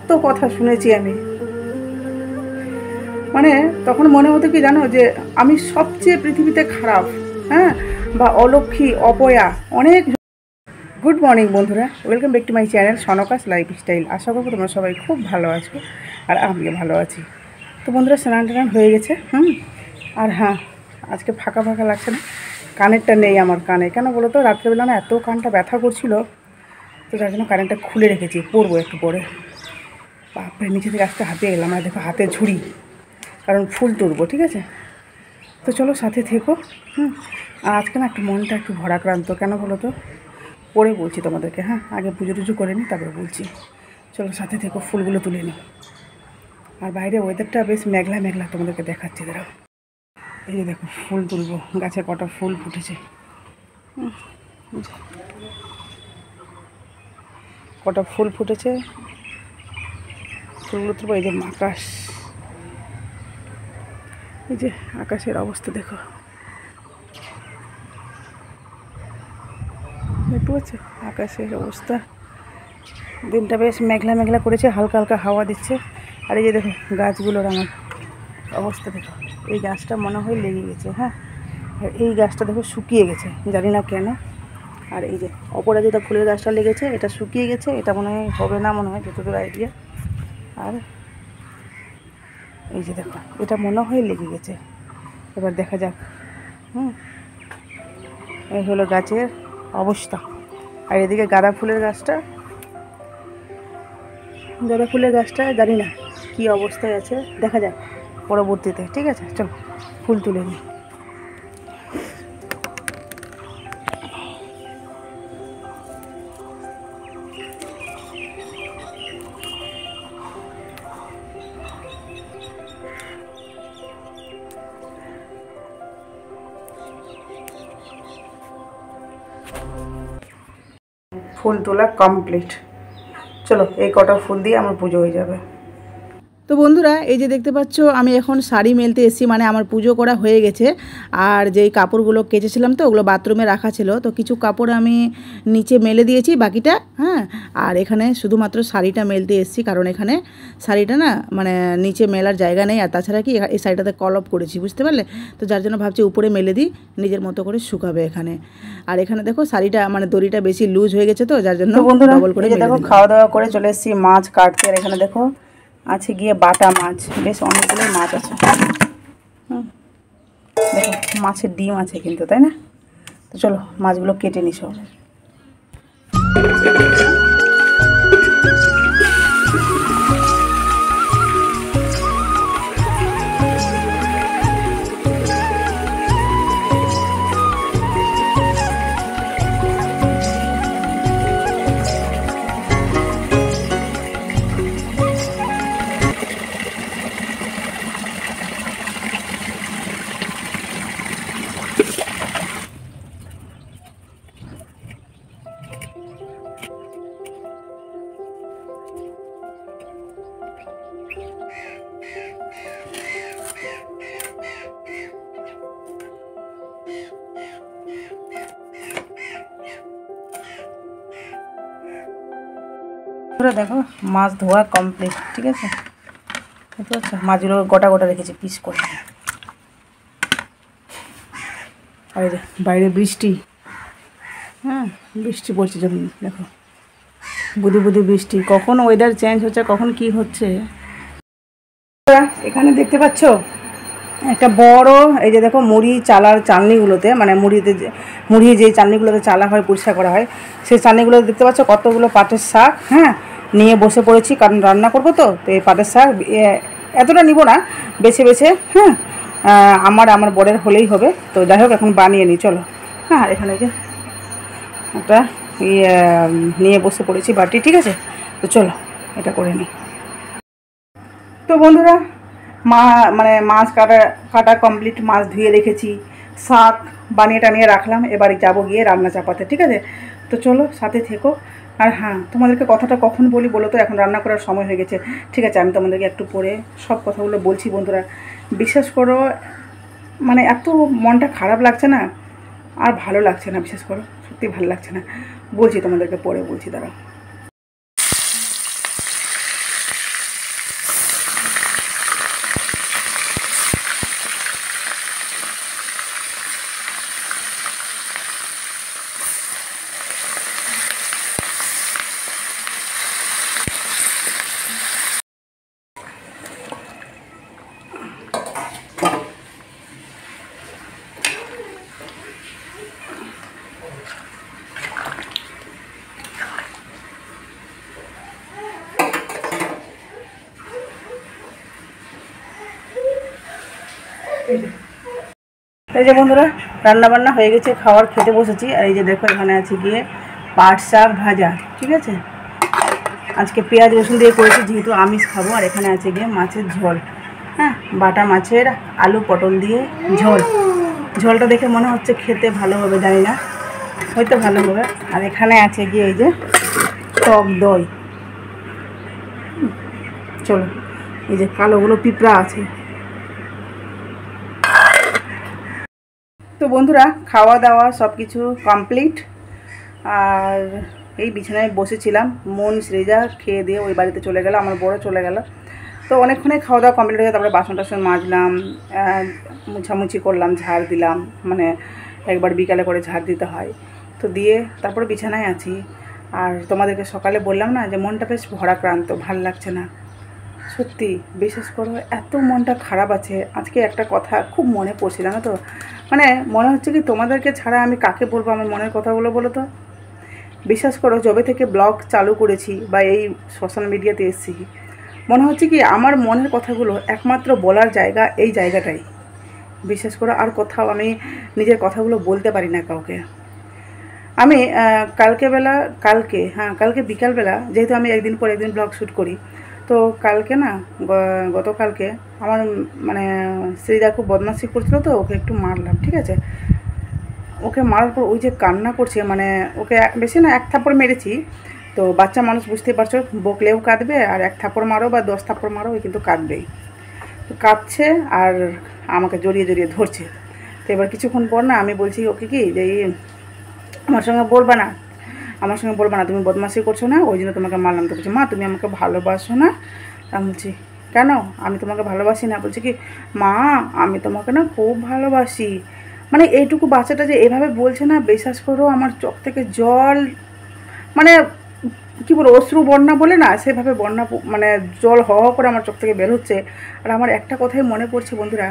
কত কথা শুনেছি আমি, মানে তখন মনে হতো কি জানো, যে আমি সবচেয়ে পৃথিবীতে খারাপ, হ্যাঁ, বা অলক্ষী, অপয়া, অনেক। গুড মর্নিং বন্ধুরা, welcome back to my channel সনকাস লাইফস্টাইল। আশা করবো তোমরা সবাই খুব ভালো আছো, আর আমিও ভালো আছি। তো বন্ধুরা, স্নান টান হয়ে গেছে, আর হ্যাঁ, আজকে ফাঁকা ফাঁকা লাগছে না, কানেরটা নেই আমার কানে। কেন বলো তো, রাত্রেবেলা না এত কানটা ব্যথা করছিল, তো যার জন্য কানেরটা খুলে রেখেছি, পরবো একটু পরে। বাপরে, নিচে থেকে আসতে হাতে এলাম, আর দেখো হাতে ঝুড়ি, কারণ ফুল তুলবো, ঠিক আছে। তো চলো সাথে থেকো। আর আজকে না একটু মনটা একটু ভরাক্রান্ত, কেন বলো তো, পরে বলছি তোমাদেরকে। হ্যাঁ, আগে পুজো টুজো করে নিই, তারপরে বলছি। চলো সাথে থেকো, ফুলগুলো তুলে নিই। আর বাইরে ওয়েদারটা বেশ মেঘলা মেঘলা, তোমাদেরকে দেখাচ্ছি দাঁড়াও। এই যে দেখো, ফুল তুলবো, গাছে কটা ফুল ফুটেছে, কটা ফুল ফুটেছে, ফুলগুলো তুলবো। এই যে আকাশ, এই যে আকাশের অবস্থা দেখো, দেখতে পাচ্ছ আকাশের অবস্থা। দিনটা বেশ মেঘলা মেঘলা করেছে, হালকা হালকা হাওয়া দিচ্ছে। আর এই যে দেখো গাছগুলোর আমার অবস্থা দেখো, এই গাছটা মনে হয় লেগে গেছে, হ্যাঁ, আর এই গাছটা দেখো শুকিয়ে গেছে, জানি না কেন। আর এই যে অপরা যেটা ফুলের গাছটা লেগেছে, এটা শুকিয়ে গেছে, এটা মনে হয় হবে না, মনে হয় যতদূর আইডিয়া। আর এই যে দেখো, এটা মনে হয় লেগে গেছে, এবার দেখা যাক। এই হলো গাছের অবস্থা। আর এদিকে গাঁদা ফুলের গাছটা জানি না কী অবস্থায় আছে, দেখা যাক পরবর্তীতে, ঠিক আছে। চলো ফুল তুলে নিই। ফুল তোলা কমপ্লিট। চলো এই কটা ফুল দিয়ে আমার পুজো হয়ে যাবে। তো বন্ধুরা, এই যে দেখতে পাচ্ছ, আমি এখন শাড়ি মেলতে এসেছি, মানে আমার পুজো করা হয়ে গেছে। আর যেই কাপড়গুলো কেচেছিলাম, তো ওগুলো বাথরুমে রাখা ছিল, তো কিছু কাপড় আমি নিচে মেলে দিয়েছি, বাকিটা, হ্যাঁ। আর এখানে শুধুমাত্র শাড়িটা মেলতে এসেছি, কারণ এখানে শাড়িটা না, মানে নিচে মেলার জায়গা নেই। আর তাছাড়া কি, এই শাড়িটাতে কলপ করেছি, বুঝতে পারলে, তো যার জন্য ভাবছি উপরে মেলে দিই, নিজের মতো করে শুকাবে এখানে। আর এখানে দেখো শাড়িটা, মানে দড়িটা বেশি লুজ হয়ে গেছে, তো যার জন্য ডবল করে দেখো। খাওয়া দাওয়া করে চলে এসেছি মাছ কাটতে। আর এখানে দেখো আছে গিয়ে বাটা মাছ, বেশ অনেকগুলো মাছ আছে। দেখো মাছের ডিম আছে কিন্তু, তাই না? তো চলো মাছগুলো কেটে নিই সব। দেখো মাছ ধোয়া কমপ্লিট, ঠিক আছে। বুঝতে পারছো, মাছগুলো গোটা গোটা রেখেছি পিস করে। আর এই যে বাইরে বৃষ্টি, হ্যাঁ, বৃষ্টি পড়ছে যখন, দেখো বুধি বুধি বৃষ্টি। কখন ওয়েদার চেঞ্জ হচ্ছে, কখন কি হচ্ছে। এখানে দেখতে পাচ্ছ একটা বড়, এই যে দেখো মুড়ি চালার চালনিগুলোতে, মানে মুড়ি যে চালনিগুলোতে চালা হয়, পরিষ্কার করা হয়, সেই চালনিগুলোতে দেখতে পাচ্ছ কতগুলো পাটের শাক, হ্যাঁ, নিয়ে বসে পড়েছি, কারণ রান্না করবো। তো এই পাটের শাক এতটা নিব না, বেছে বেছে, হ্যাঁ, আমার বরের হলেই হবে। তো যাই হোক, এখন বানিয়ে নিই, চলো। হ্যাঁ, এখানে যে একটা নিয়ে বসে পড়েছি বাটি, ঠিক আছে। তো চলো এটা করে নিই। তো বন্ধুরা, মাছ কাটা কমপ্লিট, মাছ ধুয়ে রেখেছি, শাক বানিয়ে টানিয়ে রাখলাম, এবারে যাবো গিয়ে রান্না চাপাতে, ঠিক আছে। তো চলো সাথে থেকো। আর হ্যাঁ, তোমাদেরকে কথাটা কখন বলি বলো তো, এখন রান্না করার সময় হয়ে গেছে, ঠিক আছে। আমি তোমাদেরকে একটু পরে সব কথাগুলো বলছি। বন্ধুরা বিশ্বাস করো, মানে এত মনটা খারাপ লাগছে না, আর ভালো লাগছে না, বিশ্বাস করো, সত্যি ভালো লাগছে না। বলছি তোমাদেরকে পরে, বলছি, দাঁড়াও। এই যে বন্ধুরা রান্না বান্না হয়ে গেছে, খাওয়ার খেতে বসেছি। আর এই যে দেখো এখানে আছে গিয়ে পাট শাক ভাজা, ঠিক আছে। আজকে পেঁয়াজ রসুন দিয়ে করেছি যেহেতু আমিষ খাবো। আর এখানে আছে গিয়ে মাছের ঝোল, হ্যাঁ, বাটা মাছের আলু পটল দিয়ে ঝোল। ঝোলটা দেখে মনে হচ্ছে খেতে ভালো হবে, জানি না, হয়তো ভালো হবে। আর এখানে আছে গিয়ে এই যে টক দই। চলো, এই যে কালোগুলো পিঁপড়া আছে। তো বন্ধুরা খাওয়া দাওয়া সব কিছু কমপ্লিট। আর এই বিছানায় বসেছিলাম, মন সৃজা খেয়ে দিয়ে ওই বাড়িতে চলে গেল, আমার বড় চলে গেল। তো অনেকক্ষণে খাওয়া দাওয়া কমপ্লিট হয়ে তারপরে বাসন টাসন মাজলাম, মুছামুছি করলাম, ঝাড় দিলাম, মানে একবার বিকালে করে ঝাড় দিতে হয়। তো দিয়ে তারপরে বিছানায় আছি। আর তোমাদেরকে সকালে বললাম না যে মনটা বেশ ভরাক্রান্ত, ভাল লাগছে না সত্যি। বিশেষ করে এত মনটা খারাপ আছে। আজকে একটা কথা খুব মনে পড়ছিল না, তো মানে মনে হচ্ছে কি তোমাদেরকে ছাড়া আমি কাকে বলবো আমার মনের কথাগুলো, বলো তো। বিশ্বাস করো, যবে থেকে ব্লগ চালু করেছি বা এই সোশ্যাল মিডিয়াতে এসেছি, মনে হচ্ছে কি আমার মনের কথাগুলো একমাত্র বলার জায়গা এই জায়গাটাই। বিশ্বাস করো, আর কোথাও আমি নিজের কথাগুলো বলতে পারি না কাউকে। আমি কালকে বিকালবেলা, যেহেতু আমি একদিন পর একদিন ব্লগ শ্যুট করি, তো কালকে না গতকালকে আমার মানে শ্রীজা খুব বদমাশি করছিল, তো ওকে একটু মারলাম, ঠিক আছে। ওকে মারার পর ওই যে কান্না করছে, মানে ওকে বেশি না, এক থাপ্পড় মেরেছি। তো বাচ্চা মানুষ বুঝতেই পারছো, বকলেও কাঁদবে, আর এক থাপ্পড় মারো বা 10 থাপ্পড় মারো ওই কিন্তু কাঁদবেই। তো কাঁদছে আর আমাকে জড়িয়ে জড়িয়ে ধরছে। তো এবার কিছুক্ষণ পর না আমি বলছি ওকে কি যে আমার সঙ্গে বলবা না, তুমি বদমাশি করছো না, ওই জন্য তোমাকে মারলাম। তো বলছি মা তুমি আমাকে ভালোবাসো না? আমি বলছি কেন, আমি তোমাকে ভালোবাসি না? বলছি কি মা আমি তোমাকে না খুব ভালোবাসি। মানে এইটুকু বাচ্চাটা যে এভাবে বলছে না, বিশ্বাস করো আমার চোখ থেকে জল, মানে কী বলবো, অশ্রু বন্যা বলে না, সেভাবে বন্যা, মানে জল হ করে আমার চোখ থেকে বের হচ্ছে। আর আমার একটা কথাই মনে পড়ছে বন্ধুরা,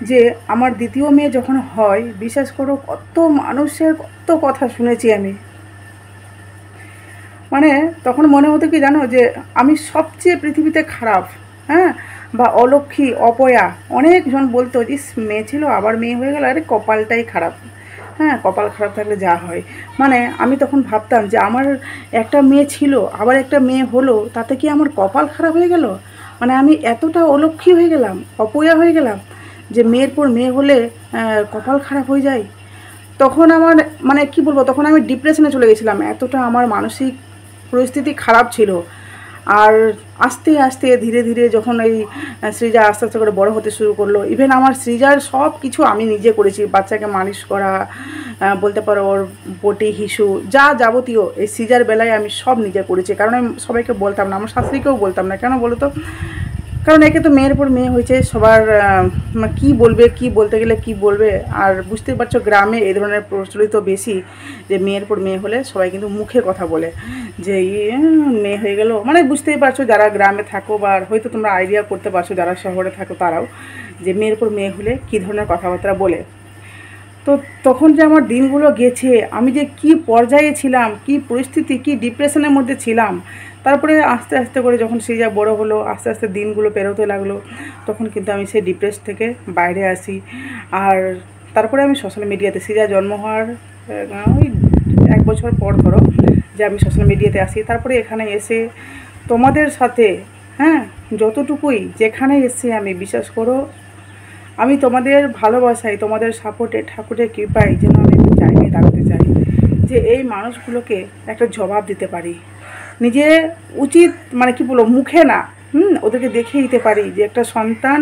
যে আমার দ্বিতীয় মেয়ে যখন হয়, বিশ্বাস করো কত মানুষের কত কথা শুনেছি আমি। মানে তখন মনে হতো কি জানো, যে আমি সবচেয়ে পৃথিবীতে খারাপ, হ্যাঁ, বা অলক্ষী অপয়া। অনেকজন বলতো যে মেয়ে ছিল আবার মেয়ে হয়ে গেল, আরে কপালটাই খারাপ। হ্যাঁ, কপাল খারাপ থাকলে যা হয়। মানে আমি তখন ভাবতাম যে আমার একটা মেয়ে ছিল আবার একটা মেয়ে হলো, তাতে কি আমার কপাল খারাপ হয়ে গেল? মানে আমি এতটা অলক্ষী হয়ে গেলাম, অপয়া হয়ে গেলাম, যে মেয়ের পর মেয়ে হলে কপাল খারাপ হয়ে যায়। তখন আমার মানে কি বলবো, তখন আমি ডিপ্রেশনে চলে গেছিলাম, এতটা আমার মানসিক পরিস্থিতি খারাপ ছিল। আর আস্তে আস্তে ধীরে ধীরে যখন এই সৃজা আস্তে আস্তে করে বড় হতে শুরু করলো, ইভেন আমার সৃজার সব কিছু আমি নিজে করেছি। বাচ্চাকে মালিশ করা, বলতে পারো ওর পটি হিসু যা যাবতীয় এই সৃজার বেলায় আমি সব নিজে করেছি। কারণ আমি সবাইকে বলতাম না, আমার শাশুড়িকেও বলতাম না। কেন বলো তো? কারণ একে তো মেয়ের পর মেয়ে হয়েছে, সবার কি বলবে, কি বলতে গেলে কি বলবে। আর বুঝতেই পারছো গ্রামে এই ধরনের প্রচলিত বেশি, যে মেয়ের পর মেয়ে হলে সবাই কিন্তু মুখে কথা বলে যে মেয়ে হয়ে গেল। মানে বুঝতেই পারছো যারা গ্রামে থাকো, বা হয়তো তোমরা আইডিয়া করতে পারছো যারা শহরে থাকো তারাও, যে মেয়ের পর মেয়ে হলে কী ধরনের কথাবার্তা বলে। তো তখন যে আমার দিনগুলো গেছে, আমি যে কি পর্যায়ে ছিলাম, কি পরিস্থিতি, কি ডিপ্রেশনের মধ্যে ছিলাম। তারপরে আস্তে আস্তে করে যখন সে যা বড়ো হলো, আস্তে আস্তে দিনগুলো পেরোতে লাগলো, তখন কিন্তু আমি সেই ডিপ্রেস থেকে বাইরে আসি। আর তারপরে আমি সোশ্যাল মিডিয়াতে, সিজা জন্ম হওয়ার ওই 1 বছর পর ধরো যে আমি সোশ্যাল মিডিয়াতে আসি। তারপরে এখানে এসে তোমাদের সাথে, হ্যাঁ, যতটুকুই যেখানে এসে আমি, বিশ্বাস করো আমি তোমাদের ভালোবাসায়, তোমাদের সাপোর্টে, ঠাকুরের কৃপায় যেন আমি একটা জায়গায় দাঁড়াতে চাই, যে এই মানুষগুলোকে একটা জবাব দিতে পারি। নিজে উচিত, মানে কি বলবো, মুখে না, ওদেরকে দেখিয়ে দিতে পারি যে একটা সন্তান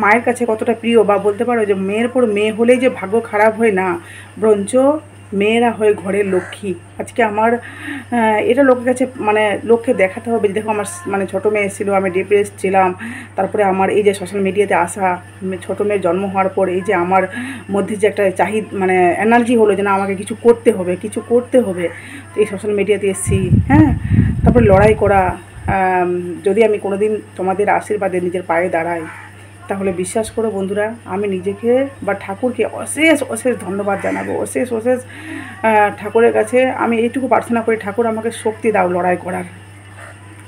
মায়ের কাছে কতটা প্রিয়। বা বলতে পারো যে মেয়ের পর মেয়ে হলেই যে ভাগ্য খারাপ হয় না, বরঞ্চ মেয়েরা হয় ঘরের লক্ষ্মী। আজকে আমার এটা লোকের কাছে, মানে লোককে দেখাতে হবে যে দেখো আমার মানে ছোটো মেয়ে এসেছিলো, আমি ডিপ্রেস ছিলাম। তারপরে আমার এই যে সোশ্যাল মিডিয়াতে আসা, ছোটো মেয়ের জন্ম হওয়ার পর এই যে আমার মধ্যে যে একটা মানে এনার্জি হলো যে না আমাকে কিছু করতে হবে, কিছু করতে হবে। তো এই সোশ্যাল মিডিয়াতে এসেছি, হ্যাঁ, তারপরে লড়াই করা। যদি আমি কোনো দিন তোমাদের আশীর্বাদে নিজের পায়ে দাঁড়াই, তাহলে বিশ্বাস করো বন্ধুরা, আমি নিজেকে বা ঠাকুরকে অশেষ অশেষ ধন্যবাদ জানাবো। অশেষ অশেষ ঠাকুরের কাছে আমি এইটুকু প্রার্থনা করি, ঠাকুর আমাকে শক্তি দাও লড়াই করার,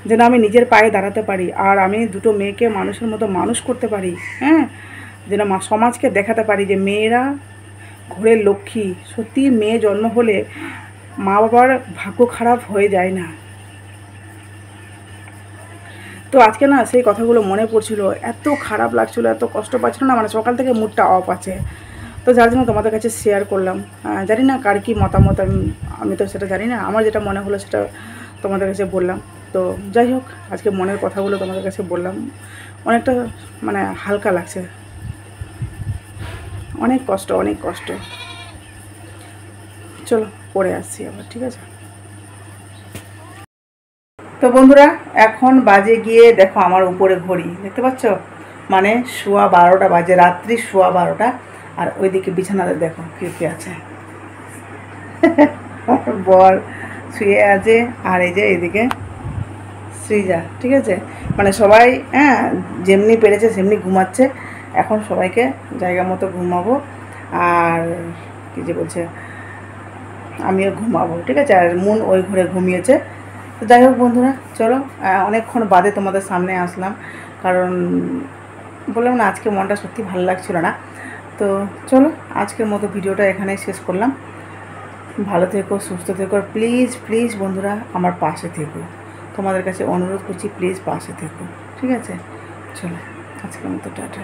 যেন আমি নিজের পায়ে দাঁড়াতে পারি। আর আমি দুটো মেয়েকে মানুষের মতো মানুষ করতে পারি, হ্যাঁ। যেন সমাজকে দেখাতে পারি যে মেয়েরা ঘরের লক্ষ্মী। সত্যি মেয়ে জন্ম হলে মা বাবার ভাগ্য খারাপ হয়ে যায় না। তো আজকে না সেই কথাগুলো মনে পড়ছিল, এত খারাপ লাগছিলো, এত কষ্ট পাচ্ছিল না, মানে সকাল থেকে মুডটা অফ আছে। তো যার জন্য তোমাদের কাছে শেয়ার করলাম। জানি না কার কী মতামত, আমি তো সেটা জানি না, আমার যেটা মনে হলো সেটা তোমাদের কাছে বললাম। তো যাই হোক, আজকে মনের কথাগুলো তোমাদের কাছে বললাম, অনেকটা মানে হালকা লাগছে। অনেক কষ্ট, অনেক কষ্ট। চলো পরে আসছি আবার, ঠিক আছে? তো বন্ধুরা, এখন বাজে গিয়ে দেখো আমার উপরে ঘড়ি, দেখতে পাচ্ছ? মানে 12:15 বাজে, রাত্রি 12:15। আর ওইদিকে বিছানাতে দেখো কে আছে। বর শুয়ে আছে, আর এই যে এইদিকে সৃজা, ঠিক আছে? মানে সবাই যেমনি পেরেছে সেমনি ঘুমাচ্ছে। এখন সবাইকে জায়গা মতো ঘুমাবো, আর কী যে বলছে, আমিও ঘুমাবো, ঠিক আছে? আর মন ওই ঘরে ঘুমিয়েছে। তো যাই হোক বন্ধুরা, চলো অনেকক্ষণ বাদে তোমাদের সামনে আসলাম, কারণ বললাম না আজকে মনটা সত্যি ভালো লাগছিল না। তো চলো আজকের মতো ভিডিওটা এখানেই শেষ করলাম। ভালো থেকো, সুস্থ থেকো, প্লিজ প্লিজ বন্ধুরা আমার পাশে থেকো, তোমাদের কাছে অনুরোধ করছি, প্লিজ পাশে থেকো, ঠিক আছে? চলো আজকের মতো টাটা।